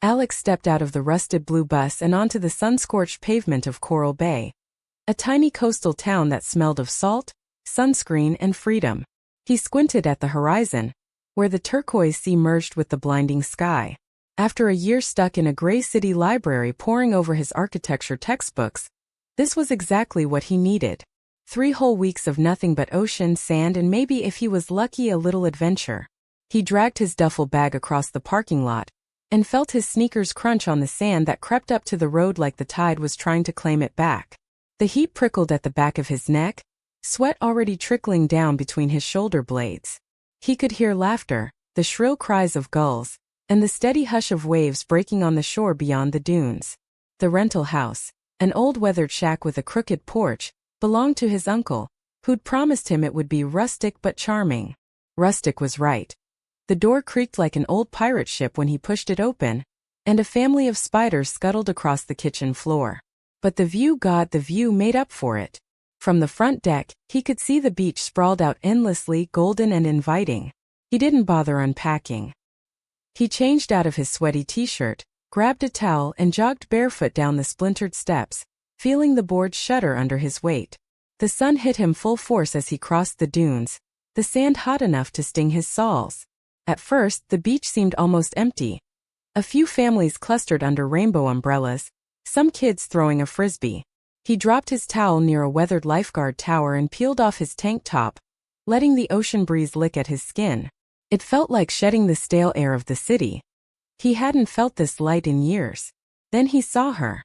Alex stepped out of the rusted blue bus and onto the sun-scorched pavement of Coral Bay. A tiny coastal town that smelled of salt, sunscreen, and freedom. He squinted at the horizon, where the turquoise sea merged with the blinding sky. After a year stuck in a gray city library poring over his architecture textbooks, this was exactly what he needed. 3 whole weeks of nothing but ocean, sand, and maybe, if he was lucky, a little adventure. He dragged his duffel bag across the parking lot and felt his sneakers crunch on the sand that crept up to the road like the tide was trying to claim it back. The heat prickled at the back of his neck, sweat already trickling down between his shoulder blades. He could hear laughter, the shrill cries of gulls, and the steady hush of waves breaking on the shore beyond the dunes. The rental house, an old weathered shack with a crooked porch, belonged to his uncle, who'd promised him it would be rustic but charming. Rustic was right. The door creaked like an old pirate ship when he pushed it open, and a family of spiders scuttled across the kitchen floor. But the view made up for it. From the front deck, he could see the beach sprawled out endlessly, golden and inviting. He didn't bother unpacking. He changed out of his sweaty t-shirt, grabbed a towel, and jogged barefoot down the splintered steps, feeling the boards shudder under his weight. The sun hit him full force as he crossed the dunes, the sand hot enough to sting his soles. At first, the beach seemed almost empty. A few families clustered under rainbow umbrellas, some kids throwing a frisbee. He dropped his towel near a weathered lifeguard tower and peeled off his tank top, letting the ocean breeze lick at his skin. It felt like shedding the stale air of the city. He hadn't felt this light in years. Then he saw her.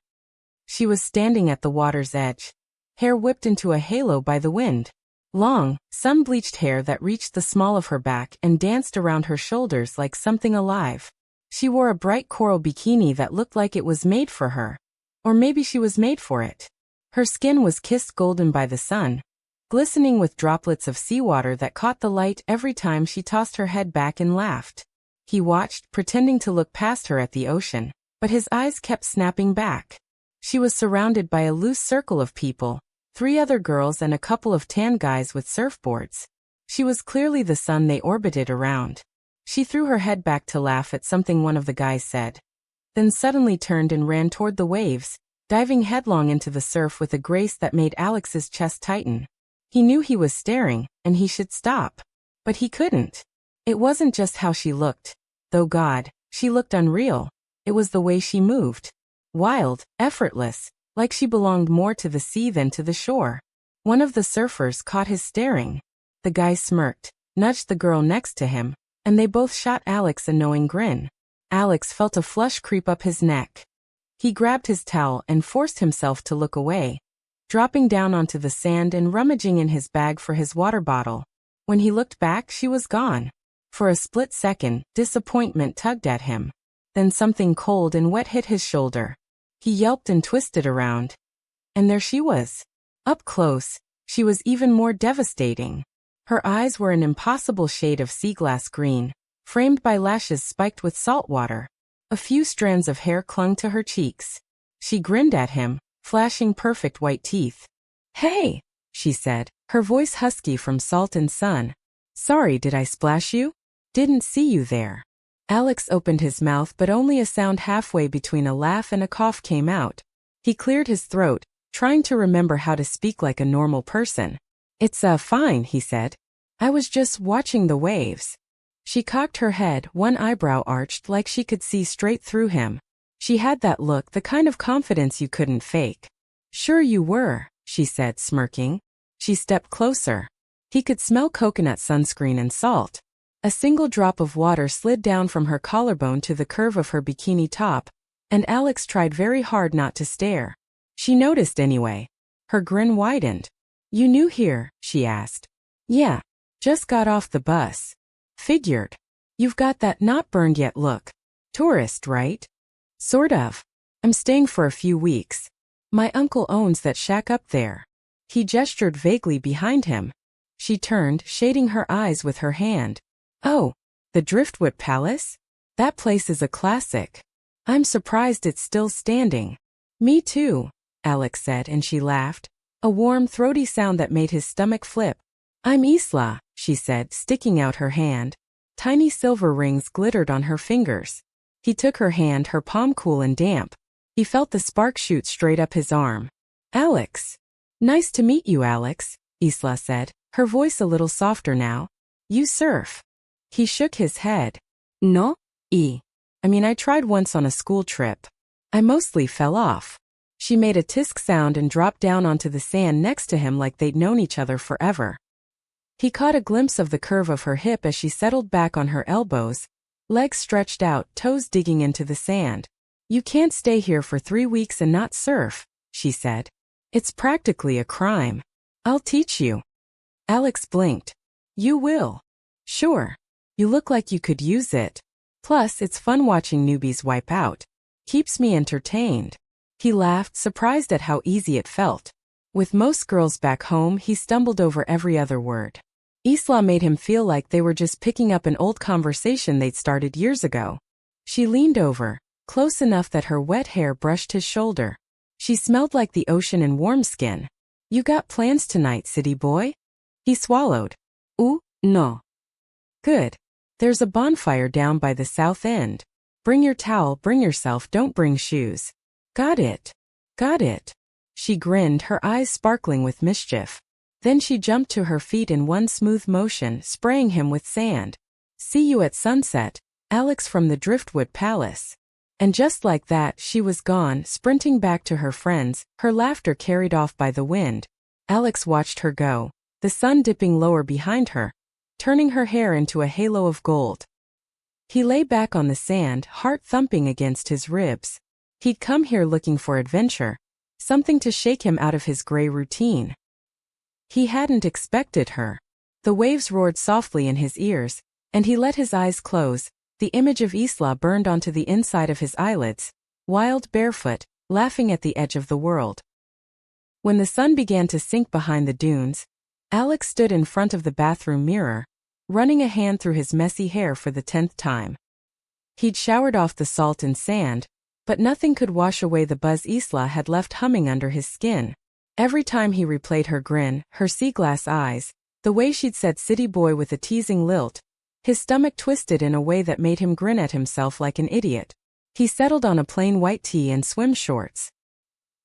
She was standing at the water's edge, hair whipped into a halo by the wind. Long, sun-bleached hair that reached the small of her back and danced around her shoulders like something alive. She wore a bright coral bikini that looked like it was made for her. Or maybe she was made for it. Her skin was kissed golden by the sun, glistening with droplets of seawater that caught the light every time she tossed her head back and laughed. He watched, pretending to look past her at the ocean, but his eyes kept snapping back. She was surrounded by a loose circle of people, 3 other girls and a couple of tan guys with surfboards. She was clearly the sun they orbited around. She threw her head back to laugh at something one of the guys said, then suddenly turned and ran toward the waves, diving headlong into the surf with a grace that made Alex's chest tighten. He knew he was staring, and he should stop. But he couldn't. It wasn't just how she looked. Though God, she looked unreal. It was the way she moved. Wild, effortless, like she belonged more to the sea than to the shore. One of the surfers caught his staring. The guy smirked, nudged the girl next to him, and they both shot Alex a knowing grin. Alex felt a flush creep up his neck. He grabbed his towel and forced himself to look away, dropping down onto the sand and rummaging in his bag for his water bottle. When he looked back, she was gone. For a split second, disappointment tugged at him. Then something cold and wet hit his shoulder. He yelped and twisted around. And there she was. Up close, she was even more devastating. Her eyes were an impossible shade of sea glass green, framed by lashes spiked with salt water. A few strands of hair clung to her cheeks. She grinned at him, flashing perfect white teeth. "Hey," she said, her voice husky from salt and sun. "Sorry, did I splash you? Didn't see you there." Alex opened his mouth, but only a sound halfway between a laugh and a cough came out. He cleared his throat, trying to remember how to speak like a normal person. "It's fine," he said. "I was just watching the waves." She cocked her head, one eyebrow arched like she could see straight through him. She had that look, the kind of confidence you couldn't fake. "Sure you were," she said, smirking. She stepped closer. He could smell coconut sunscreen and salt. A single drop of water slid down from her collarbone to the curve of her bikini top, and Alex tried very hard not to stare. She noticed anyway. Her grin widened. "You new here?" she asked. "Yeah. Just got off the bus." "Figured. You've got that not burned yet look. Tourist, right?" "Sort of. I'm staying for a few weeks. My uncle owns that shack up there." He gestured vaguely behind him. She turned, shading her eyes with her hand. "Oh, the Driftwood Palace? That place is a classic. I'm surprised it's still standing." "Me too," Alex said, and she laughed, a warm, throaty sound that made his stomach flip. "I'm Isla," she said, sticking out her hand. Tiny silver rings glittered on her fingers. He took her hand, her palm cool and damp. He felt the spark shoot straight up his arm. Alex. Nice to meet you, Alex, Isla said, her voice a little softer now. You surf? He shook his head. No, I mean, I tried once on a school trip. I mostly fell off. She made a tisk sound and dropped down onto the sand next to him like they'd known each other forever. He caught a glimpse of the curve of her hip as she settled back on her elbows, legs stretched out, toes digging into the sand. You can't stay here for 3 weeks and not surf, she said. It's practically a crime. I'll teach you. Alex blinked. You will? Sure. You look like you could use it. Plus, it's fun watching newbies wipe out. Keeps me entertained. He laughed, surprised at how easy it felt. With most girls back home, he stumbled over every other word. Isla made him feel like they were just picking up an old conversation they'd started years ago. She leaned over, close enough that her wet hair brushed his shoulder. She smelled like the ocean and warm skin. You got plans tonight, city boy? He swallowed. Ooh, no. Good. There's a bonfire down by the south end. Bring your towel, bring yourself, don't bring shoes. Got it. Got it. She grinned, her eyes sparkling with mischief. Then she jumped to her feet in one smooth motion, spraying him with sand. See you at sunset, Alex from the Driftwood Palace. And just like that, she was gone, sprinting back to her friends, her laughter carried off by the wind. Alex watched her go, the sun dipping lower behind her, turning her hair into a halo of gold. He lay back on the sand, heart thumping against his ribs. He'd come here looking for adventure, something to shake him out of his gray routine. He hadn't expected her. The waves roared softly in his ears, and he let his eyes close. The image of Isla burned onto the inside of his eyelids, wild, barefoot, laughing at the edge of the world. When the sun began to sink behind the dunes, Alex stood in front of the bathroom mirror, running a hand through his messy hair for the 10th time. He'd showered off the salt and sand, but nothing could wash away the buzz Isla had left humming under his skin. Every time he replayed her grin, her sea-glass eyes, the way she'd said city boy with a teasing lilt, his stomach twisted in a way that made him grin at himself like an idiot. He settled on a plain white tee and swim shorts.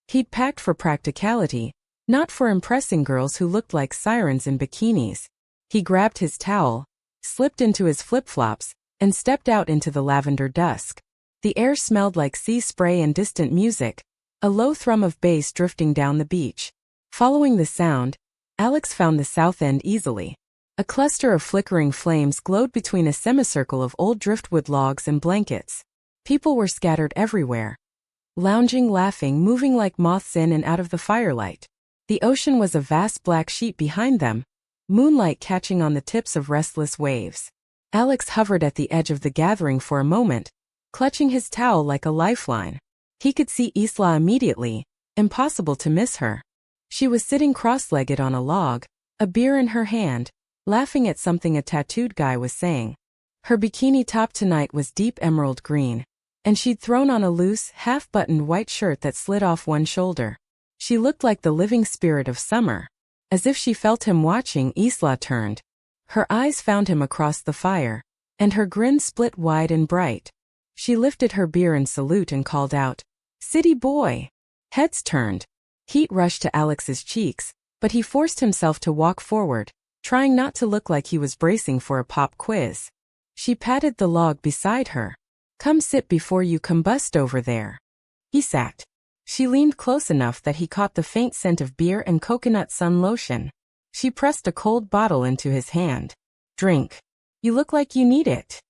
He'd packed for practicality, not for impressing girls who looked like sirens in bikinis. He grabbed his towel, slipped into his flip-flops, and stepped out into the lavender dusk. The air smelled like sea spray and distant music, a low thrum of bass drifting down the beach. Following the sound, Alex found the south end easily. A cluster of flickering flames glowed between a semicircle of old driftwood logs and blankets. People were scattered everywhere, lounging, laughing, moving like moths in and out of the firelight. The ocean was a vast black sheet behind them, moonlight catching on the tips of restless waves. Alex hovered at the edge of the gathering for a moment, clutching his towel like a lifeline. He could see Isla immediately, impossible to miss her. She was sitting cross-legged on a log, a beer in her hand, laughing at something a tattooed guy was saying. Her bikini top tonight was deep emerald green, and she'd thrown on a loose, half-buttoned white shirt that slid off one shoulder. She looked like the living spirit of summer. As if she felt him watching, Isla turned. Her eyes found him across the fire, and her grin split wide and bright. She lifted her beer in salute and called out, "City boy!" Heads turned. Heat rushed to Alex's cheeks, but he forced himself to walk forward, trying not to look like he was bracing for a pop quiz. She patted the log beside her. "Come sit before you combust over there." He sat. She leaned close enough that he caught the faint scent of beer and coconut sun lotion. She pressed a cold bottle into his hand. "Drink. You look like you need it."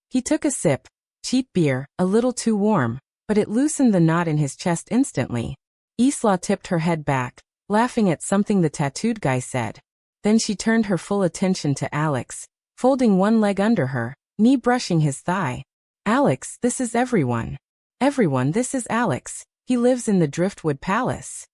He took a sip. Cheap beer, a little too warm, but it loosened the knot in his chest instantly. Isla tipped her head back, laughing at something the tattooed guy said. Then she turned her full attention to Alex, folding one leg under her, knee brushing his thigh. "Alex, this is everyone. Everyone, this is Alex. He lives in the Driftwood Palace."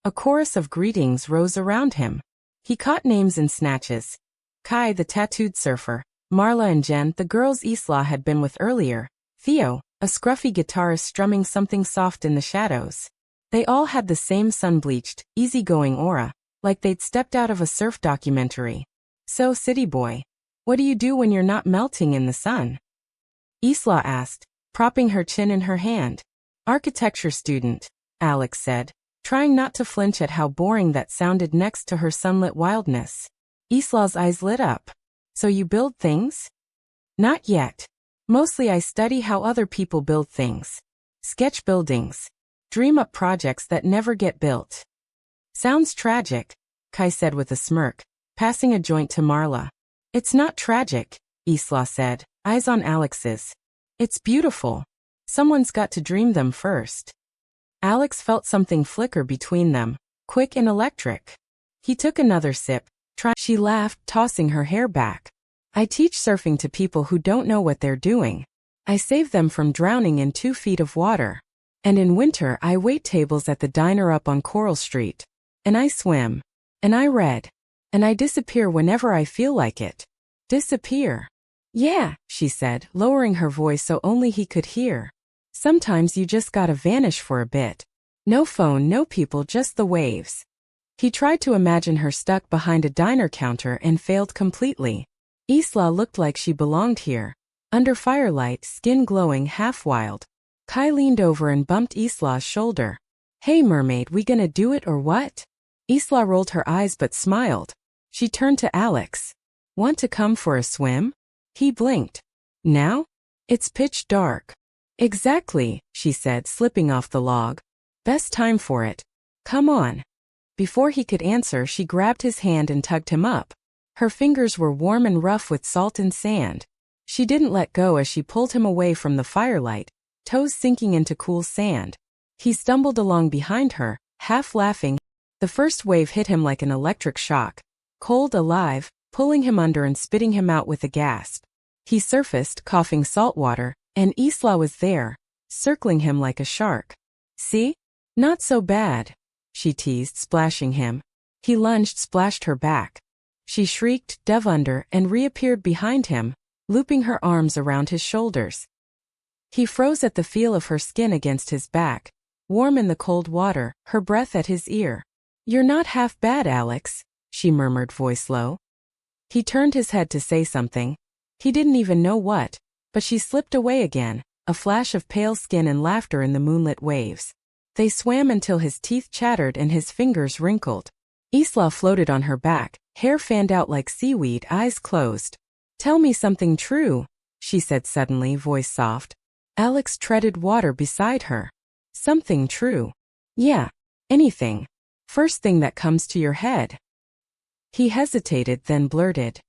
A chorus of greetings rose around him. He caught names in snatches. Kai, the tattooed surfer, Marla and Jen, the girls Isla had been with earlier, Theo, a scruffy guitarist strumming something soft in the shadows. They all had the same sun-bleached, easygoing aura, like they'd stepped out of a surf documentary. "So, city boy, what do you do when you're not melting in the sun?" Isla asked, propping her chin in her hand. Architecture student, Alex said, trying not to flinch at how boring that sounded next to her sunlit wildness. Isla's eyes lit up. So you build things? Not yet. Mostly I study how other people build things. Sketch buildings. Dream up projects that never get built. Sounds tragic, Kai said with a smirk, passing a joint to Marla. It's not tragic, Isla said, eyes on Alex's. It's beautiful. Someone's got to dream them first. Alex felt something flicker between them, quick and electric. He took another sip. She laughed, tossing her hair back. I teach surfing to people who don't know what they're doing. I save them from drowning in 2 feet of water. And in winter I wait tables at the diner up on Coral Street. And I swim. And I read. And I disappear whenever I feel like it. Disappear. Yeah, she said, lowering her voice so only he could hear. Sometimes you just gotta vanish for a bit. No phone, no people, just the waves. He tried to imagine her stuck behind a diner counter and failed completely. Isla looked like she belonged here. Under firelight, skin glowing, half wild. Kai leaned over and bumped Isla's shoulder. Hey mermaid, we gonna do it or what? Isla rolled her eyes but smiled. She turned to Alex. Want to come for a swim? He blinked. Now? It's pitch dark. Exactly, she said, slipping off the log. Best time for it. Come on. Before he could answer, she grabbed his hand and tugged him up. Her fingers were warm and rough with salt and sand. She didn't let go as she pulled him away from the firelight, toes sinking into cool sand. He stumbled along behind her, half laughing. The first wave hit him like an electric shock, cold, alive, pulling him under and spitting him out with a gasp. He surfaced, coughing salt water, and Isla was there, circling him like a shark. See? Not so bad, she teased, splashing him. He lunged, splashed her back. She shrieked, dove under, and reappeared behind him, looping her arms around his shoulders. He froze at the feel of her skin against his back, warm in the cold water, her breath at his ear. You're not half bad, Alex, she murmured, voice low. He turned his head to say something. He didn't even know what, but she slipped away again, a flash of pale skin and laughter in the moonlit waves. They swam until his teeth chattered and his fingers wrinkled. Isla floated on her back, hair fanned out like seaweed, eyes closed. Tell me something true, she said suddenly, voice soft. Alex treaded water beside her. Something true. Yeah, anything. First thing that comes to your head. He hesitated, then blurted.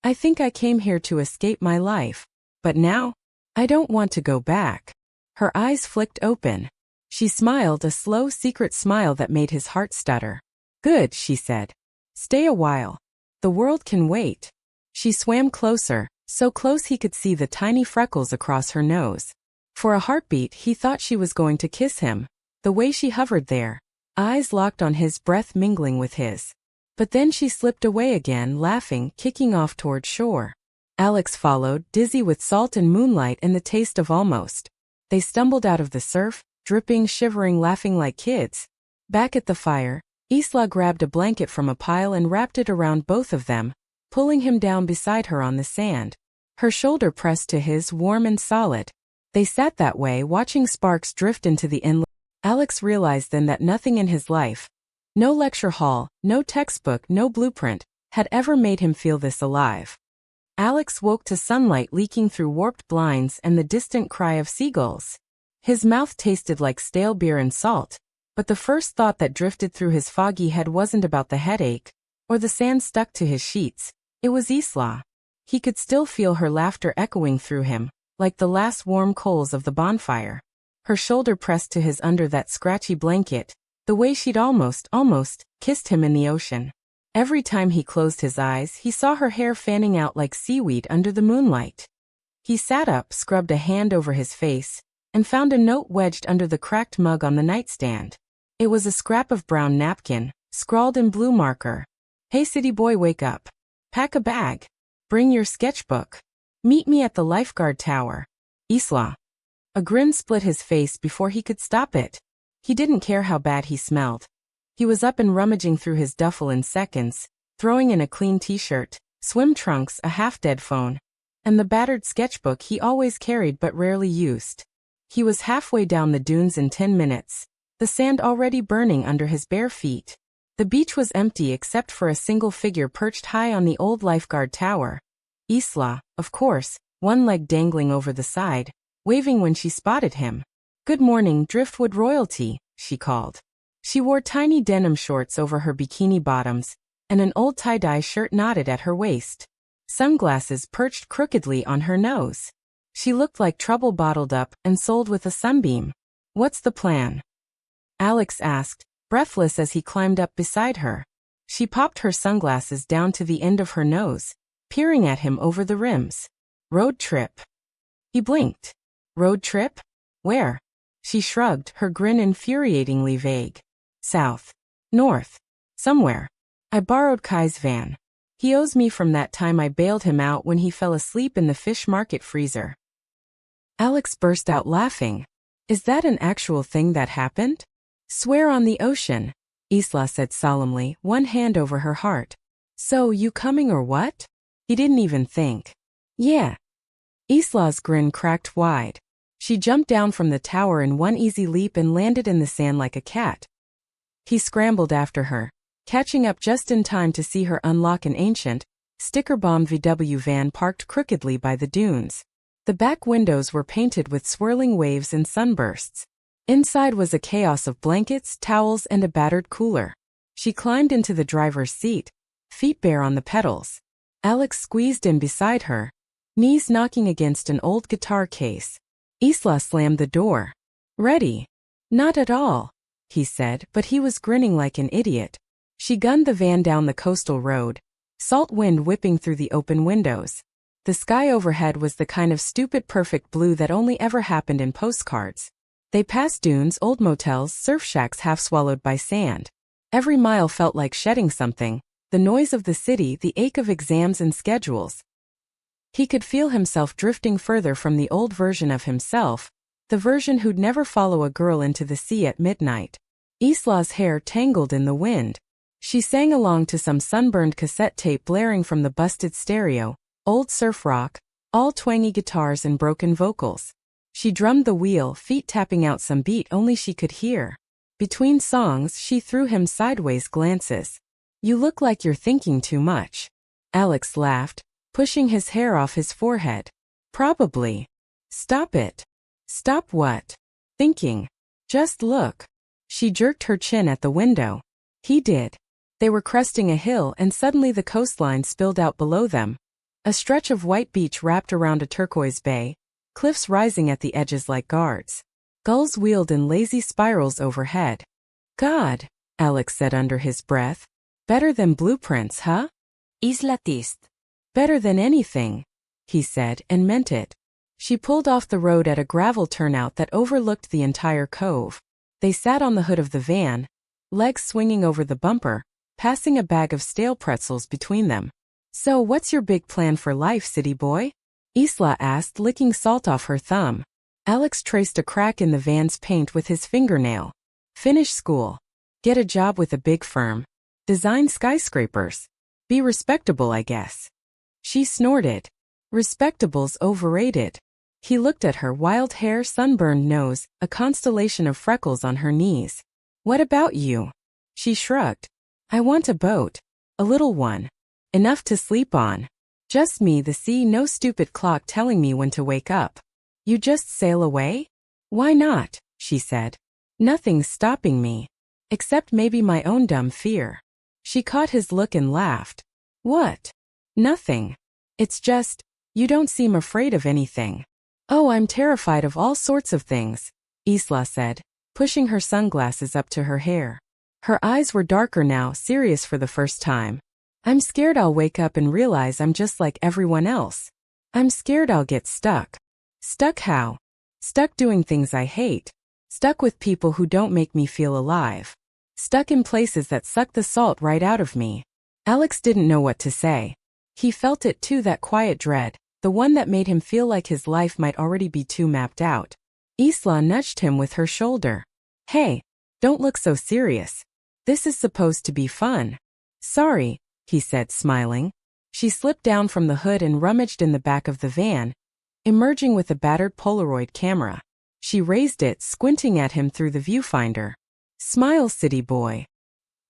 I think I came here to escape my life. But now? I don't want to go back. Her eyes flicked open. She smiled, a slow, secret smile that made his heart stutter. Good, she said. Stay a while. The world can wait. She swam closer, so close he could see the tiny freckles across her nose. For a heartbeat, he thought she was going to kiss him. The way she hovered there, eyes locked on his, breath mingling with his. But then she slipped away again, laughing, kicking off toward shore. Alex followed, dizzy with salt and moonlight and the taste of almost. They stumbled out of the surf, dripping, shivering, laughing like kids. Back at the fire, Isla grabbed a blanket from a pile and wrapped it around both of them, pulling him down beside her on the sand. Her shoulder pressed to his, warm and solid. They sat that way, watching sparks drift into the inlet. Alex realized then that nothing in his life, no lecture hall, no textbook, no blueprint, had ever made him feel this alive. Alex woke to sunlight leaking through warped blinds and the distant cry of seagulls. His mouth tasted like stale beer and salt, but the first thought that drifted through his foggy head wasn't about the headache, or the sand stuck to his sheets. It was Isla. He could still feel her laughter echoing through him, like the last warm coals of the bonfire. Her shoulder pressed to his under that scratchy blanket, the way she'd almost, kissed him in the ocean. Every time he closed his eyes, he saw her hair fanning out like seaweed under the moonlight. He sat up, scrubbed a hand over his face, and found a note wedged under the cracked mug on the nightstand. It was a scrap of brown napkin, scrawled in blue marker. Hey city boy, wake up. Pack a bag. Bring your sketchbook. Meet me at the lifeguard tower. Isla. A grin split his face before he could stop it. He didn't care how bad he smelled. He was up and rummaging through his duffel in seconds, throwing in a clean t-shirt, swim trunks, a half-dead phone, and the battered sketchbook he always carried but rarely used. He was halfway down the dunes in 10 minutes, the sand already burning under his bare feet. The beach was empty except for a single figure perched high on the old lifeguard tower. Isla, of course, one leg dangling over the side, waving when she spotted him. "Good morning, Driftwood royalty," she called. She wore tiny denim shorts over her bikini bottoms, and an old tie-dye shirt knotted at her waist. Sunglasses perched crookedly on her nose. She looked like trouble bottled up and sold with a sunbeam. "What's the plan?" Alex asked, breathless as he climbed up beside her. She popped her sunglasses down to the end of her nose, peering at him over the rims. "Road trip." He blinked. "Road trip? Where?" She shrugged, her grin infuriatingly vague. "South. North. Somewhere. I borrowed Kai's van. He owes me from that time I bailed him out when he fell asleep in the fish market freezer." Alex burst out laughing. "Is that an actual thing that happened?" "Swear on the ocean," Isla said solemnly, one hand over her heart. "So, you coming or what?" He didn't even think. "Yeah." Isla's grin cracked wide. She jumped down from the tower in one easy leap and landed in the sand like a cat. He scrambled after her, catching up just in time to see her unlock an ancient, sticker-bombed VW van parked crookedly by the dunes. The back windows were painted with swirling waves and sunbursts. Inside was a chaos of blankets, towels, and a battered cooler. She climbed into the driver's seat, feet bare on the pedals. Alex squeezed in beside her, knees knocking against an old guitar case. Isla slammed the door. "Ready?" "Not at all," he said, but he was grinning like an idiot. She gunned the van down the coastal road, salt wind whipping through the open windows. The sky overhead was the kind of stupid perfect blue that only ever happened in postcards. They passed dunes, old motels, surf shacks half swallowed by sand. Every mile felt like shedding something, the noise of the city, the ache of exams and schedules. He could feel himself drifting further from the old version of himself, the version who'd never follow a girl into the sea at midnight. Isla's hair tangled in the wind. She sang along to some sunburned cassette tape blaring from the busted stereo, old surf rock, all twangy guitars and broken vocals. She drummed the wheel, feet tapping out some beat only she could hear. Between songs, she threw him sideways glances. "You look like you're thinking too much." Alex laughed, pushing his hair off his forehead. "Probably." "Stop it." "Stop what?" "Thinking. Just look." She jerked her chin at the window. He did. They were cresting a hill and suddenly the coastline spilled out below them. A stretch of white beach wrapped around a turquoise bay, cliffs rising at the edges like guards. Gulls wheeled in lazy spirals overhead. "God," Alex said under his breath. "Better than blueprints, huh?" Isla Tist. "Better than anything," he said, and meant it. She pulled off the road at a gravel turnout that overlooked the entire cove. They sat on the hood of the van, legs swinging over the bumper, passing a bag of stale pretzels between them. "So what's your big plan for life, city boy?" Isla asked, licking salt off her thumb. Alex traced a crack in the van's paint with his fingernail. "Finish school. Get a job with a big firm. Design skyscrapers. Be respectable, I guess." She snorted. "Respectable's overrated." He looked at her, wild hair, sunburned nose, a constellation of freckles on her knees. "What about you?" She shrugged. "I want a boat. A little one. Enough to sleep on. Just me, the sea, no stupid clock telling me when to wake up." "You just sail away?" "Why not?" she said. "Nothing's stopping me. Except maybe my own dumb fear." She caught his look and laughed. "What?" "Nothing. It's just, you don't seem afraid of anything." "Oh, I'm terrified of all sorts of things," Isla said, pushing her sunglasses up to her hair. Her eyes were darker now, serious for the first time. "I'm scared I'll wake up and realize I'm just like everyone else. I'm scared I'll get stuck." "Stuck how?" "Stuck doing things I hate. Stuck with people who don't make me feel alive. Stuck in places that suck the salt right out of me." Alex didn't know what to say. He felt it too, that quiet dread, the one that made him feel like his life might already be too mapped out. Isla nudged him with her shoulder. "Hey, don't look so serious. This is supposed to be fun." "Sorry," he said, smiling. She slipped down from the hood and rummaged in the back of the van, emerging with a battered Polaroid camera. She raised it, squinting at him through the viewfinder. Smile, city boy.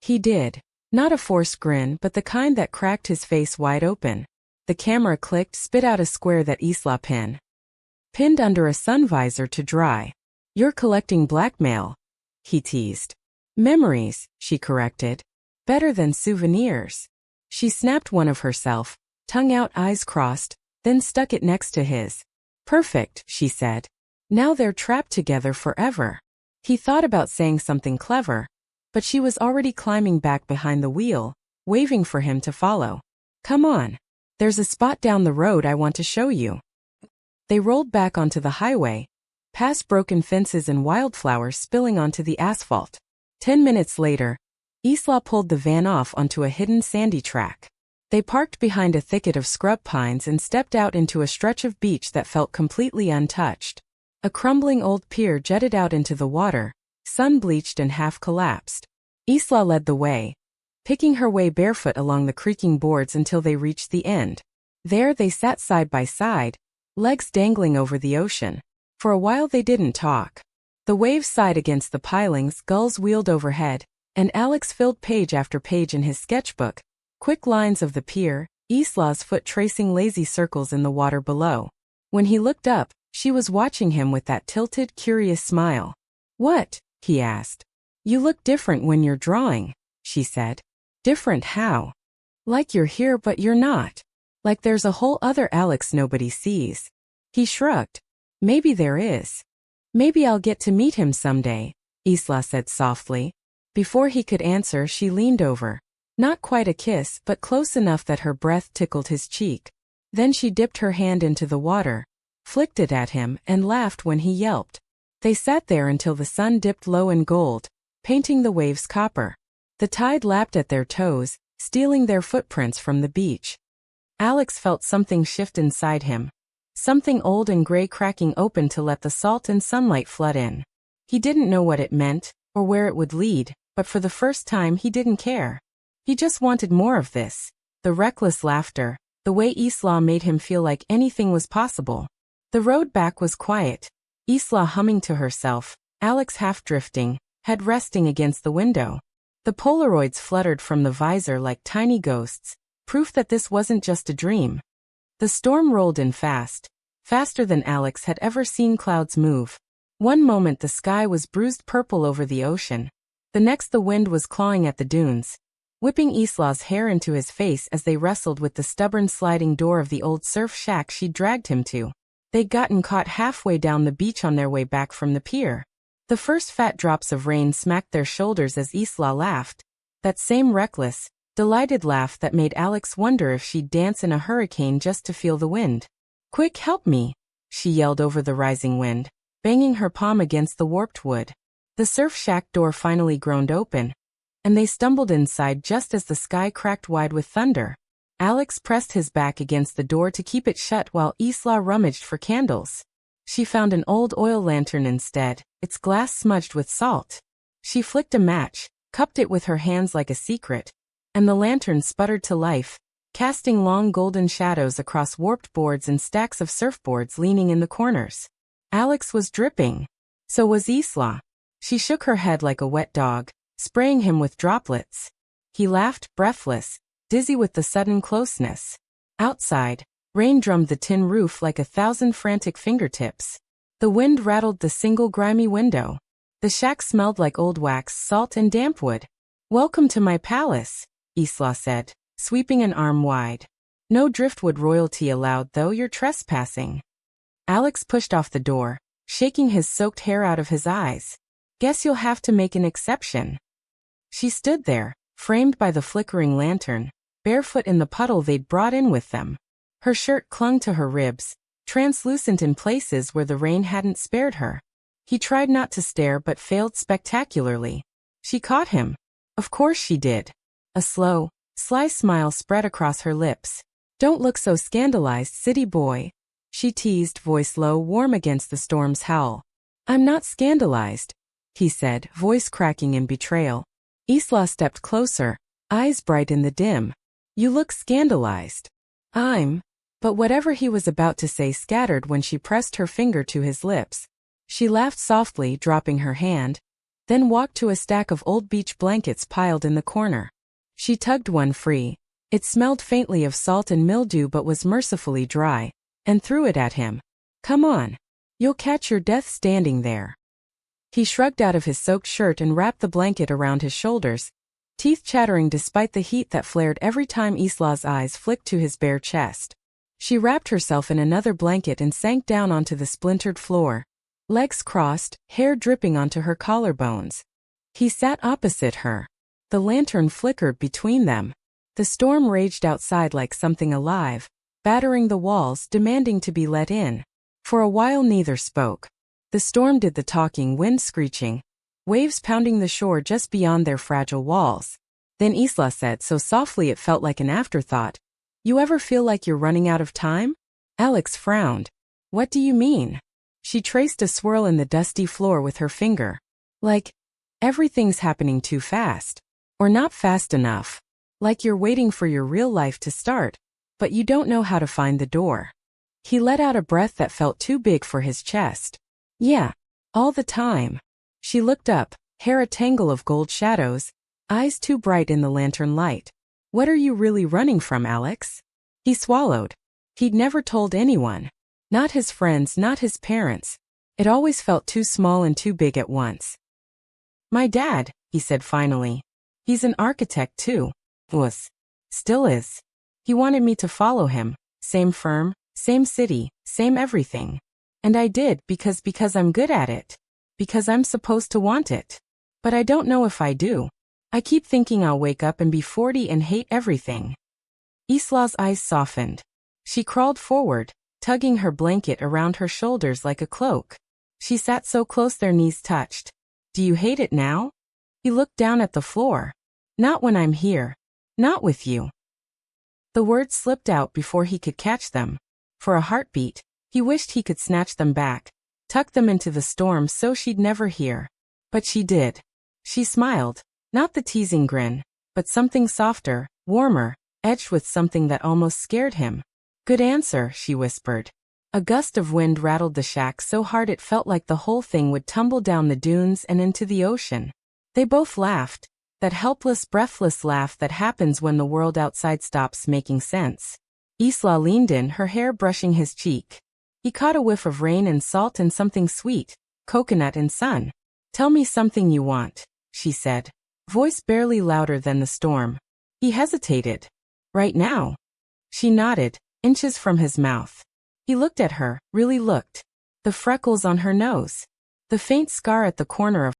He did. Not a forced grin, but the kind that cracked his face wide open. The camera clicked, spit out a square that Isla pinned under a sun visor to dry. You're collecting blackmail, he teased. Memories, she corrected. Better than souvenirs. She snapped one of herself, tongue out, eyes crossed, then stuck it next to his. Perfect, she said. Now they're trapped together forever. He thought about saying something clever, but she was already climbing back behind the wheel, waving for him to follow. Come on. There's a spot down the road I want to show you. They rolled back onto the highway, past broken fences and wildflowers spilling onto the asphalt. 10 minutes later, Isla pulled the van off onto a hidden sandy track. They parked behind a thicket of scrub pines and stepped out into a stretch of beach that felt completely untouched. A crumbling old pier jutted out into the water, sun-bleached and half-collapsed. Isla led the way, picking her way barefoot along the creaking boards until they reached the end. There they sat side by side, legs dangling over the ocean. For a while they didn't talk. The waves sighed against the pilings, gulls wheeled overhead, and Alex filled page after page in his sketchbook, quick lines of the pier, Isla's foot tracing lazy circles in the water below. When he looked up, she was watching him with that tilted, curious smile. What? He asked. You look different when you're drawing, she said. Different how? Like you're here but you're not. Like there's a whole other Alex nobody sees. He shrugged. Maybe there is. Maybe I'll get to meet him someday, Isla said softly. Before he could answer, she leaned over. Not quite a kiss, but close enough that her breath tickled his cheek. Then she dipped her hand into the water, flicked it at him, and laughed when he yelped. They sat there until the sun dipped low in gold, painting the waves copper. The tide lapped at their toes, stealing their footprints from the beach. Alex felt something shift inside him. Something old and gray cracking open to let the salt and sunlight flood in. He didn't know what it meant, or where it would lead, but for the first time he didn't care. He just wanted more of this. The reckless laughter, the way Isla made him feel like anything was possible. The road back was quiet. Isla humming to herself, Alex half drifting, head resting against the window. The Polaroids fluttered from the visor like tiny ghosts, proof that this wasn't just a dream. The storm rolled in fast, faster than Alex had ever seen clouds move. One moment the sky was bruised purple over the ocean. The next the wind was clawing at the dunes, whipping Isla's hair into his face as they wrestled with the stubborn sliding door of the old surf shack she'd dragged him to. They'd gotten caught halfway down the beach on their way back from the pier. The first fat drops of rain smacked their shoulders as Isla laughed, that same reckless, delighted laugh that made Alex wonder if she'd dance in a hurricane just to feel the wind. Quick, help me, she yelled over the rising wind, banging her palm against the warped wood. The surf shack door finally groaned open, and they stumbled inside just as the sky cracked wide with thunder. Alex pressed his back against the door to keep it shut while Isla rummaged for candles. She found an old oil lantern instead, its glass smudged with salt. She flicked a match, cupped it with her hands like a secret, and the lantern sputtered to life, casting long golden shadows across warped boards and stacks of surfboards leaning in the corners. Alex was dripping. So was Isla. She shook her head like a wet dog, spraying him with droplets. He laughed, breathless, dizzy with the sudden closeness. Outside, rain drummed the tin roof like 1,000 frantic fingertips. The wind rattled the single grimy window. The shack smelled like old wax, salt, and damp wood. Welcome to my palace, Isla said, sweeping an arm wide. No driftwood royalty allowed though, you're trespassing. Alex pushed off the door, shaking his soaked hair out of his eyes. Guess you'll have to make an exception. She stood there, framed by the flickering lantern, barefoot in the puddle they'd brought in with them. Her shirt clung to her ribs, translucent in places where the rain hadn't spared her. He tried not to stare but failed spectacularly. She caught him. Of course she did. A slow, sly smile spread across her lips. Don't look so scandalized, city boy, she teased, voice low, warm against the storm's howl. I'm not scandalized, he said, voice cracking in betrayal. Isla stepped closer, eyes bright in the dim. You look scandalized. But whatever he was about to say scattered when she pressed her finger to his lips. She laughed softly, dropping her hand, then walked to a stack of old beach blankets piled in the corner. She tugged one free. It smelled faintly of salt and mildew but was mercifully dry, and threw it at him. "Come on. You'll catch your death standing there." He shrugged out of his soaked shirt and wrapped the blanket around his shoulders, teeth chattering despite the heat that flared every time Isla's eyes flicked to his bare chest. She wrapped herself in another blanket and sank down onto the splintered floor, legs crossed, hair dripping onto her collarbones. He sat opposite her. The lantern flickered between them. The storm raged outside like something alive, battering the walls, demanding to be let in. For a while neither spoke. The storm did the talking, wind screeching, waves pounding the shore just beyond their fragile walls. Then Isla said so softly it felt like an afterthought, "You ever feel like you're running out of time?" Alex frowned. "What do you mean?" She traced a swirl in the dusty floor with her finger. "Like, everything's happening too fast. Or not fast enough. Like you're waiting for your real life to start, but you don't know how to find the door." He let out a breath that felt too big for his chest. "Yeah, all the time." She looked up, hair a tangle of gold shadows, eyes too bright in the lantern light. "What are you really running from, Alex?" He swallowed. He'd never told anyone. Not his friends, not his parents. It always felt too small and too big at once. "My dad," he said finally. "He's an architect too. Was. Still is. He wanted me to follow him. Same firm, same city, same everything. And I did because I'm good at it. Because I'm supposed to want it. But I don't know if I do. I keep thinking I'll wake up and be 40 and hate everything." Isla's eyes softened. She crawled forward, tugging her blanket around her shoulders like a cloak. She sat so close their knees touched. "Do you hate it now?" He looked down at the floor. "Not when I'm here. Not with you." The words slipped out before he could catch them. For a heartbeat, he wished he could snatch them back, tuck them into the storm so she'd never hear. But she did. She smiled, not the teasing grin, but something softer, warmer, edged with something that almost scared him. "Good answer," she whispered. A gust of wind rattled the shack so hard it felt like the whole thing would tumble down the dunes and into the ocean. They both laughed, that helpless, breathless laugh that happens when the world outside stops making sense. Isla leaned in, her hair brushing his cheek. He caught a whiff of rain and salt and something sweet, coconut and sun. "Tell me something you want," she said, voice barely louder than the storm. He hesitated. "Right now?" She nodded, inches from his mouth. He looked at her, really looked. The freckles on her nose. The faint scar at the corner of.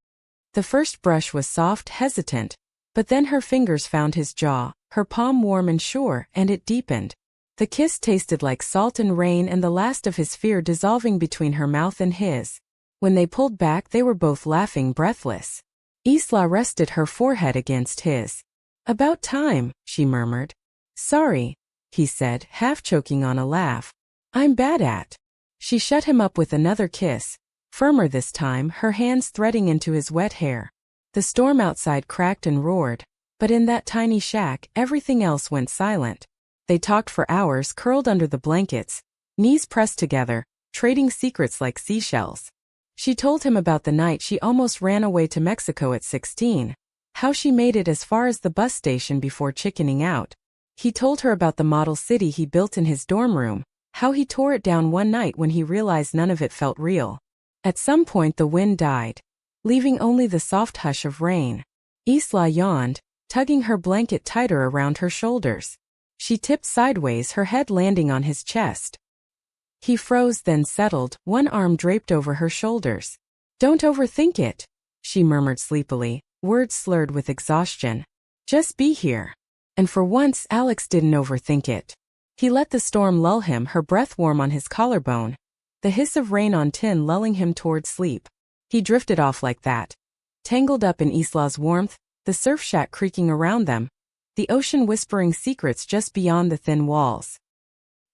The first brush was soft, hesitant, but then her fingers found his jaw, her palm warm and sure, and it deepened. The kiss tasted like salt and rain and the last of his fear dissolving between her mouth and his. When they pulled back they were both laughing, breathless. Isla rested her forehead against his. "About time," she murmured. "Sorry," he said, half choking on a laugh. "I'm bad at." She shut him up with another kiss, firmer this time, her hands threading into his wet hair. The storm outside cracked and roared, but in that tiny shack everything else went silent. They talked for hours, curled under the blankets, knees pressed together, trading secrets like seashells. She told him about the night she almost ran away to Mexico at 16, how she made it as far as the bus station before chickening out. He told her about the model city he built in his dorm room, how he tore it down one night when he realized none of it felt real. At some point the wind died, leaving only the soft hush of rain. Isla yawned, tugging her blanket tighter around her shoulders. She tipped sideways, her head landing on his chest. He froze, then settled, one arm draped over her shoulders. "Don't overthink it," she murmured sleepily, words slurred with exhaustion. "Just be here." And for once Alex didn't overthink it. He let the storm lull him, her breath warm on his collarbone, the hiss of rain on tin lulling him toward sleep. He drifted off like that, tangled up in Isla's warmth, the surf shack creaking around them, the ocean whispering secrets just beyond the thin walls.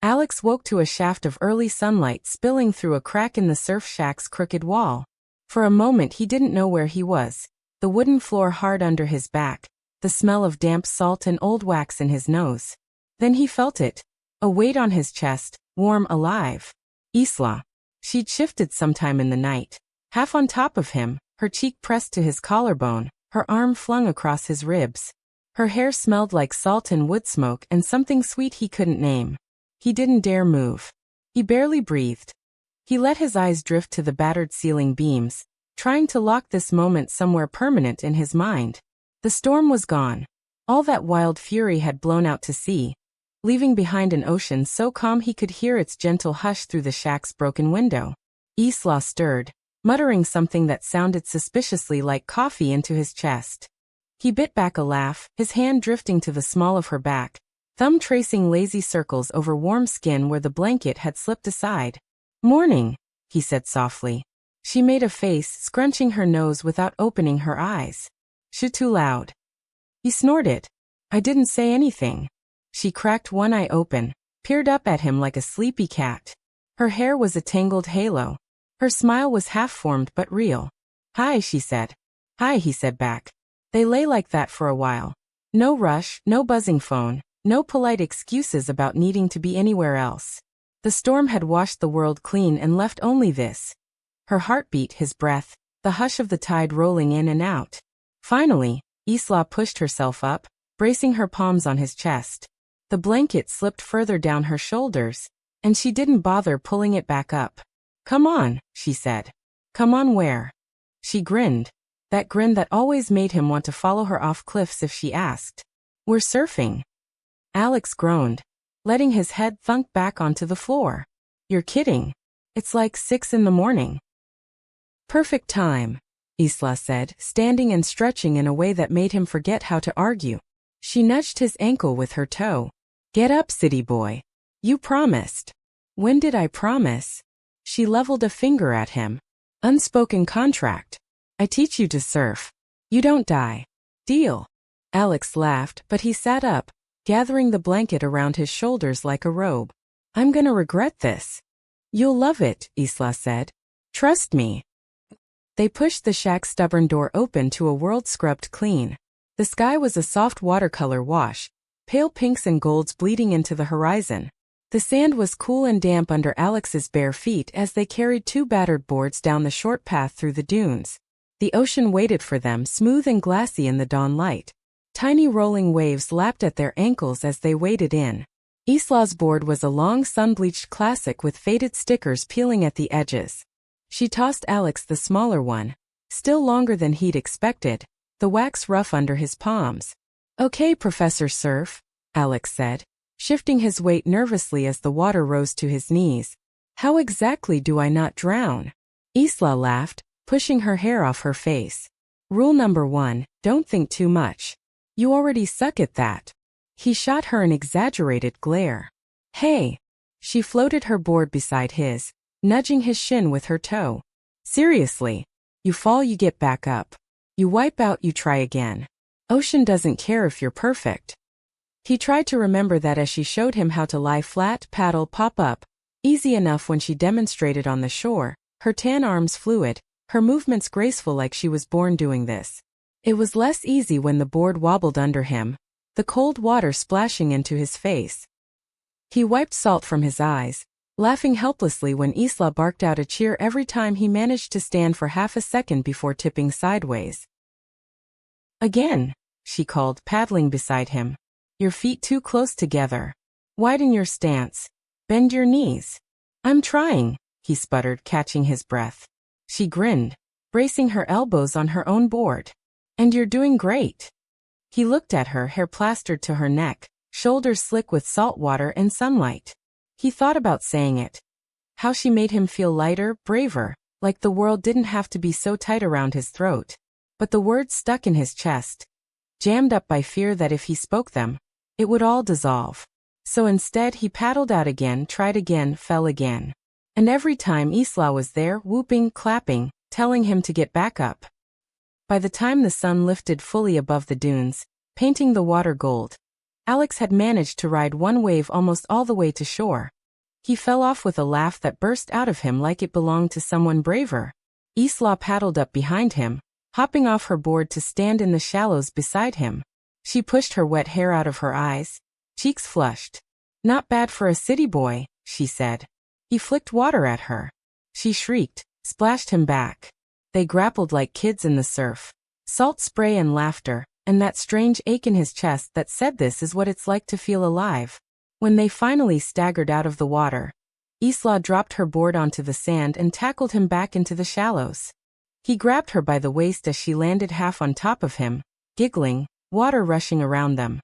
Alex woke to a shaft of early sunlight spilling through a crack in the surf shack's crooked wall. For a moment he didn't know where he was, the wooden floor hard under his back, the smell of damp salt and old wax in his nose. Then he felt it, a weight on his chest, warm, alive. "Isla." She'd shifted sometime in the night, half on top of him, her cheek pressed to his collarbone, her arm flung across his ribs. Her hair smelled like salt and wood smoke and something sweet he couldn't name. He didn't dare move. He barely breathed. He let his eyes drift to the battered ceiling beams, trying to lock this moment somewhere permanent in his mind. The storm was gone. All that wild fury had blown out to sea, leaving behind an ocean so calm he could hear its gentle hush through the shack's broken window. Isla stirred, muttering something that sounded suspiciously like coffee into his chest. He bit back a laugh, his hand drifting to the small of her back, thumb tracing lazy circles over warm skin where the blanket had slipped aside. "Morning," he said softly. She made a face, scrunching her nose without opening her eyes. "Shoo too loud." He snorted. "I didn't say anything." She cracked one eye open, peered up at him like a sleepy cat. Her hair was a tangled halo. Her smile was half-formed but real. "Hi," she said. "Hi," he said back. They lay like that for a while. No rush, no buzzing phone, no polite excuses about needing to be anywhere else. The storm had washed the world clean and left only this. Her heartbeat, his breath, the hush of the tide rolling in and out. Finally, Isla pushed herself up, bracing her palms on his chest. The blanket slipped further down her shoulders, and she didn't bother pulling it back up. "Come on," she said. "Come on where?" She grinned. That grin that always made him want to follow her off cliffs if she asked. "We're surfing." Alex groaned, letting his head thunk back onto the floor. "You're kidding. It's like 6 in the morning." "Perfect time," Isla said, standing and stretching in a way that made him forget how to argue. She nudged his ankle with her toe. "Get up, city boy. You promised." "When did I promise?" She leveled a finger at him. "Unspoken contract. I teach you to surf. You don't die. Deal." Alex laughed, but he sat up, gathering the blanket around his shoulders like a robe. "I'm gonna regret this." "You'll love it," Isla said. "Trust me." They pushed the shack's stubborn door open to a world scrubbed clean. The sky was a soft watercolor wash, pale pinks and golds bleeding into the horizon. The sand was cool and damp under Alex's bare feet as they carried 2 battered boards down the short path through the dunes. The ocean waited for them, smooth and glassy in the dawn light. Tiny rolling waves lapped at their ankles as they waded in. Isla's board was a long sun-bleached classic with faded stickers peeling at the edges. She tossed Alex the smaller one, still longer than he'd expected, the wax rough under his palms. "Okay, Professor Surf," Alex said, shifting his weight nervously as the water rose to his knees. "How exactly do I not drown?" Isla laughed, pushing her hair off her face. "Rule number 1, don't think too much. You already suck at that." He shot her an exaggerated glare. "Hey." She floated her board beside his, nudging his shin with her toe. "Seriously. You fall, you get back up. You wipe out, you try again. Ocean doesn't care if you're perfect." He tried to remember that as she showed him how to lie flat, paddle, pop up. Easy enough when she demonstrated on the shore, her tan arms fluid, her movements graceful like she was born doing this. It was less easy when the board wobbled under him, the cold water splashing into his face. He wiped salt from his eyes, laughing helplessly when Isla barked out a cheer every time he managed to stand for half a second before tipping sideways. "Again," she called, paddling beside him. "Your feet too close together. Widen your stance. Bend your knees." "I'm trying," he sputtered, catching his breath. She grinned, bracing her elbows on her own board. "And you're doing great." He looked at her, hair plastered to her neck, shoulders slick with salt water and sunlight. He thought about saying it. How she made him feel lighter, braver, like the world didn't have to be so tight around his throat. But the words stuck in his chest, jammed up by fear that if he spoke them, it would all dissolve. So instead he paddled out again, tried again, fell again. And every time Isla was there, whooping, clapping, telling him to get back up. By the time the sun lifted fully above the dunes, painting the water gold, Alex had managed to ride one wave almost all the way to shore. He fell off with a laugh that burst out of him like it belonged to someone braver. Isla paddled up behind him, hopping off her board to stand in the shallows beside him. She pushed her wet hair out of her eyes, cheeks flushed. "Not bad for a city boy," she said. He flicked water at her. She shrieked, splashed him back. They grappled like kids in the surf. Salt spray and laughter, and that strange ache in his chest that said this is what it's like to feel alive. When they finally staggered out of the water, Isla dropped her board onto the sand and tackled him back into the shallows. He grabbed her by the waist as she landed half on top of him, giggling, water rushing around them.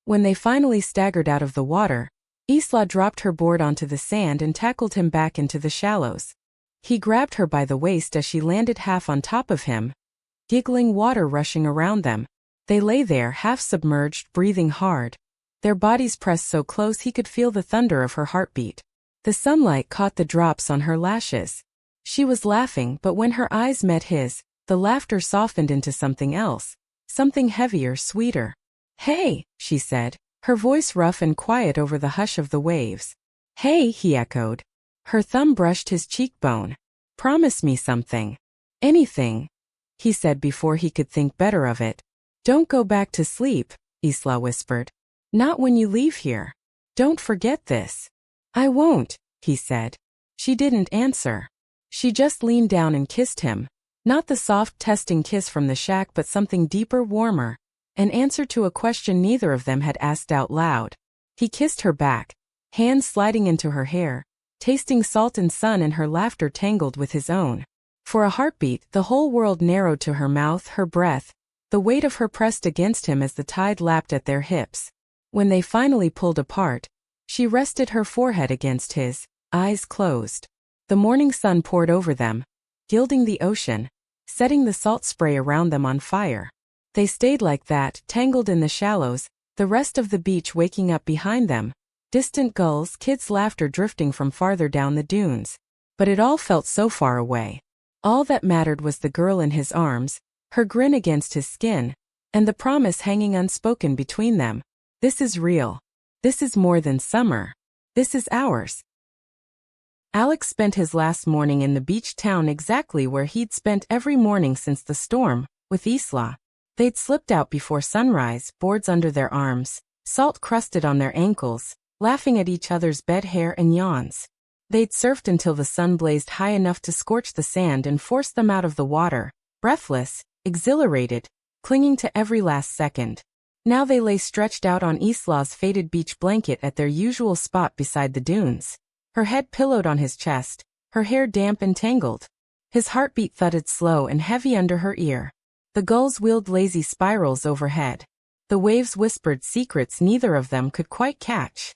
When they finally staggered out of the water, Isla dropped her board onto the sand and tackled him back into the shallows. He grabbed her by the waist as she landed half on top of him, giggling, water rushing around them. They lay there half submerged, breathing hard. Their bodies pressed so close he could feel the thunder of her heartbeat. The sunlight caught the drops on her lashes. She was laughing, but when her eyes met his, the laughter softened into something else, something heavier, sweeter. "Hey," she said, her voice rough and quiet over the hush of the waves. "Hey," he echoed. Her thumb brushed his cheekbone. "Promise me something." "Anything," he said before he could think better of it. "Don't go back to sleep," Isla whispered. "Not when you leave here. Don't forget this." "I won't," he said. She didn't answer. She just leaned down and kissed him. Not the soft, testing kiss from the shack, but something deeper, warmer. An answer to a question neither of them had asked out loud. He kissed her back, hands sliding into her hair, tasting salt and sun, and her laughter tangled with his own. For a heartbeat, the whole world narrowed to her mouth, her breath, the weight of her pressed against him as the tide lapped at their hips. When they finally pulled apart, she rested her forehead against his, eyes closed. The morning sun poured over them, gilding the ocean, setting the salt spray around them on fire. They stayed like that, tangled in the shallows, the rest of the beach waking up behind them, distant gulls, kids' laughter drifting from farther down the dunes. But it all felt so far away. All that mattered was the girl in his arms, her grin against his skin, and the promise hanging unspoken between them. This is real. This is more than summer. This is ours. Alex spent his last morning in the beach town exactly where he'd spent every morning since the storm, with Isla. They'd slipped out before sunrise, boards under their arms, salt crusted on their ankles, laughing at each other's bed hair and yawns. They'd surfed until the sun blazed high enough to scorch the sand and force them out of the water, breathless, exhilarated, clinging to every last second. Now they lay stretched out on Isla's faded beach blanket at their usual spot beside the dunes. Her head pillowed on his chest, her hair damp and tangled. His heartbeat thudded slow and heavy under her ear. The gulls wheeled lazy spirals overhead. The waves whispered secrets neither of them could quite catch.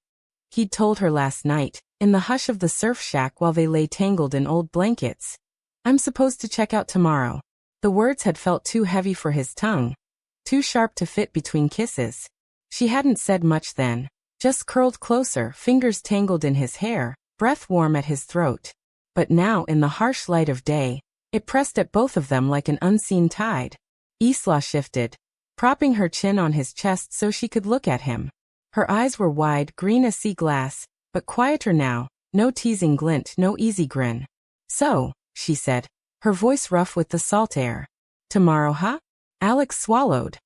He'd told her last night, in the hush of the surf shack while they lay tangled in old blankets. "I'm supposed to check out tomorrow." The words had felt too heavy for his tongue, too sharp to fit between kisses. She hadn't said much then, just curled closer, fingers tangled in his hair, breath warm at his throat. But now, in the harsh light of day, it pressed at both of them like an unseen tide. Isla shifted, propping her chin on his chest so she could look at him. Her eyes were wide, green as sea glass, but quieter now, no teasing glint, no easy grin. "So," she said, her voice rough with the salt air. "Tomorrow, huh?" Alex swallowed.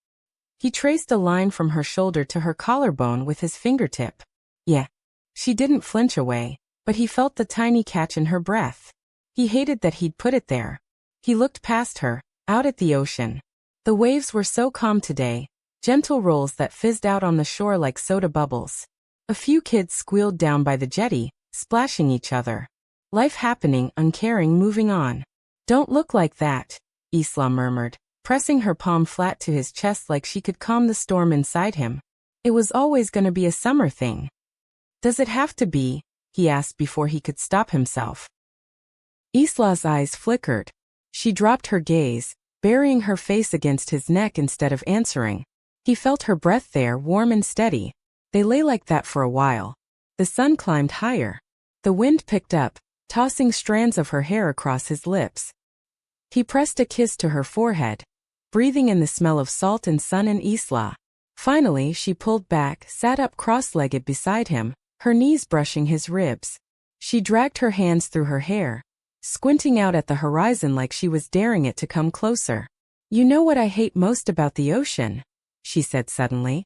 He traced a line from her shoulder to her collarbone with his fingertip. "Yeah." She didn't flinch away, but he felt the tiny catch in her breath. He hated that he'd put it there. He looked past her, out at the ocean. The waves were so calm today, gentle rolls that fizzed out on the shore like soda bubbles. A few kids squealed down by the jetty, splashing each other. Life happening, uncaring, moving on. "Don't look like that," Isla murmured, pressing her palm flat to his chest like she could calm the storm inside him. "It was always gonna be a summer thing." "Does it have to be?" he asked before he could stop himself. Isla's eyes flickered. She dropped her gaze, burying her face against his neck instead of answering. He felt her breath there, warm and steady. They lay like that for a while. The sun climbed higher. The wind picked up, tossing strands of her hair across his lips. He pressed a kiss to her forehead, breathing in the smell of salt and sun and Isla. Finally, she pulled back, sat up cross-legged beside him, her knees brushing his ribs. She dragged her hands through her hair, squinting out at the horizon like she was daring it to come closer. "You know what I hate most about the ocean?" she said suddenly.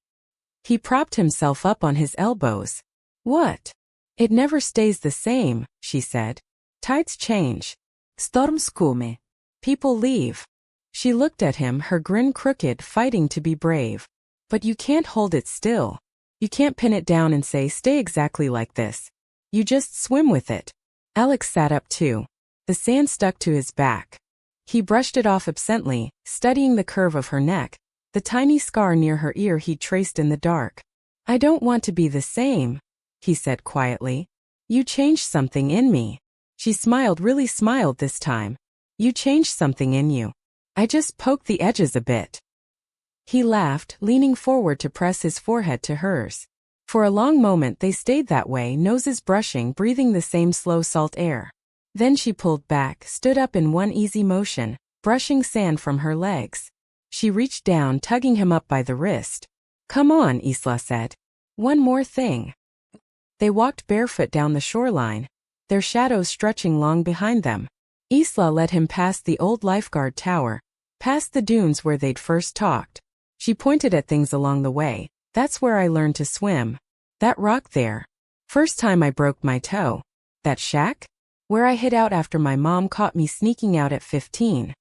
He propped himself up on his elbows. "What?" It never stays the same, she said. Tides change. Storms come. People leave. She looked at him, her grin crooked, fighting to be brave. But you can't hold it still. You can't pin it down and say stay exactly like this. You just swim with it. Alex sat up too. The sand stuck to his back. He brushed it off absently, studying the curve of her neck, the tiny scar near her ear he'd traced in the dark. I don't want to be the same, he said quietly. You changed something in me. She smiled, really smiled this time. You changed something in you. I just poked the edges a bit. He laughed, leaning forward to press his forehead to hers. For a long moment they stayed that way, noses brushing, breathing the same slow salt air. Then she pulled back, stood up in one easy motion, brushing sand from her legs. She reached down, tugging him up by the wrist. Come on, Isla said. One more thing. They walked barefoot down the shoreline, their shadows stretching long behind them. Isla led him past the old lifeguard tower, past the dunes where they'd first talked. She pointed at things along the way. That's where I learned to swim. That rock there. First time I broke my toe. That shack? Where I hid out after my mom caught me sneaking out at 15.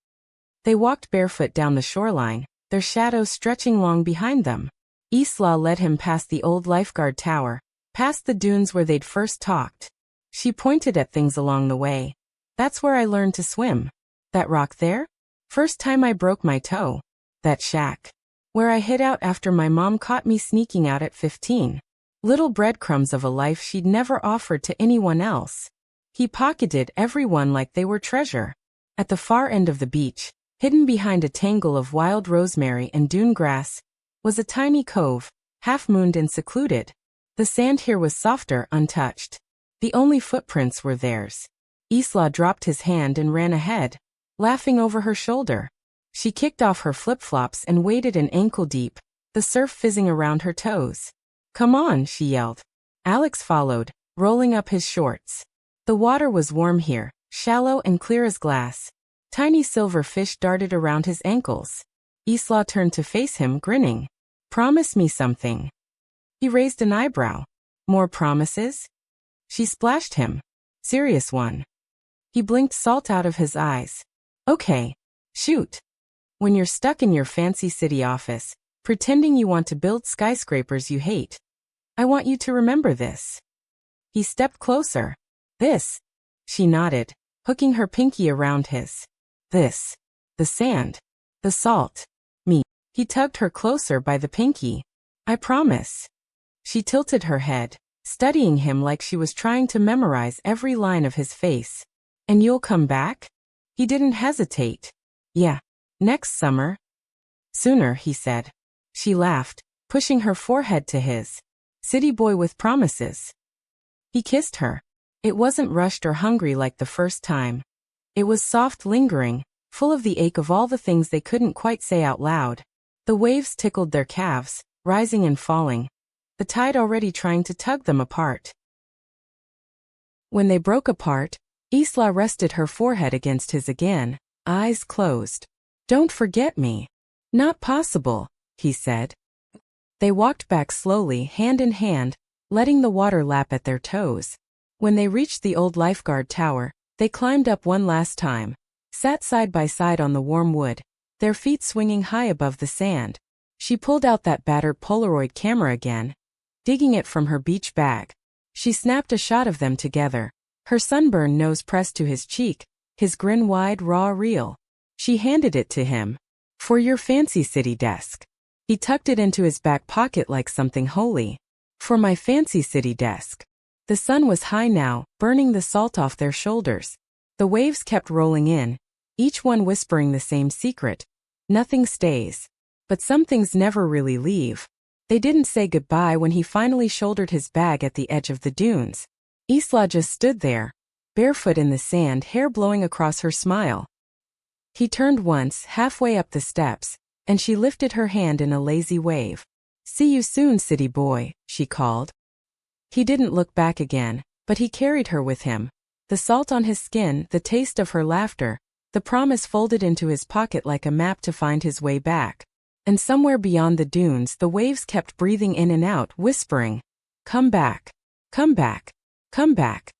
They walked barefoot down the shoreline, their shadows stretching long behind them. Isla led him past the old lifeguard tower, past the dunes where they'd first talked. She pointed at things along the way. That's where I learned to swim. That rock there? First time I broke my toe. That shack. Where I hid out after my mom caught me sneaking out at 15. Little breadcrumbs of a life she'd never offered to anyone else. He pocketed everyone like they were treasure. At the far end of the beach, hidden behind a tangle of wild rosemary and dune grass, was a tiny cove, half-mooned and secluded. The sand here was softer, untouched. The only footprints were theirs. Isla dropped his hand and ran ahead, laughing over her shoulder. She kicked off her flip-flops and waded in ankle-deep, the surf fizzing around her toes. Come on, she yelled. Alex followed, rolling up his shorts. The water was warm here, shallow and clear as glass. Tiny silver fish darted around his ankles. Isla turned to face him, grinning. Promise me something. He raised an eyebrow. More promises? She splashed him. Serious one. He blinked salt out of his eyes. Okay. Shoot. When you're stuck in your fancy city office, pretending you want to build skyscrapers you hate. I want you to remember this. He stepped closer. This. She nodded, hooking her pinky around his. This. The sand. The salt. Me. He tugged her closer by the pinky. I promise. She tilted her head, studying him like she was trying to memorize every line of his face. And you'll come back? He didn't hesitate. Yeah. Next summer. Sooner, he said. She laughed, pushing her forehead to his. City boy with promises. He kissed her. It wasn't rushed or hungry like the first time. It was soft, lingering, full of the ache of all the things they couldn't quite say out loud. The waves tickled their calves, rising and falling, the tide already trying to tug them apart. When they broke apart, Isla rested her forehead against his again, eyes closed. Don't forget me. Not possible, he said. They walked back slowly, hand in hand, letting the water lap at their toes. When they reached the old lifeguard tower, they climbed up one last time, sat side by side on the warm wood, their feet swinging high above the sand. She pulled out that battered Polaroid camera again, digging it from her beach bag. She snapped a shot of them together, her sunburned nose pressed to his cheek, his grin wide, raw, real. She handed it to him. For your fancy city desk. He tucked it into his back pocket like something holy. For my fancy city desk. The sun was high now, burning the salt off their shoulders. The waves kept rolling in, each one whispering the same secret. Nothing stays. But some things never really leave. They didn't say goodbye when he finally shouldered his bag at the edge of the dunes. Isla just stood there, barefoot in the sand, hair blowing across her smile. He turned once, halfway up the steps, and she lifted her hand in a lazy wave. See you soon, city boy, she called. He didn't look back again, but he carried her with him. The salt on his skin, the taste of her laughter, the promise folded into his pocket like a map to find his way back. And somewhere beyond the dunes the waves kept breathing in and out, whispering, come back, Come back.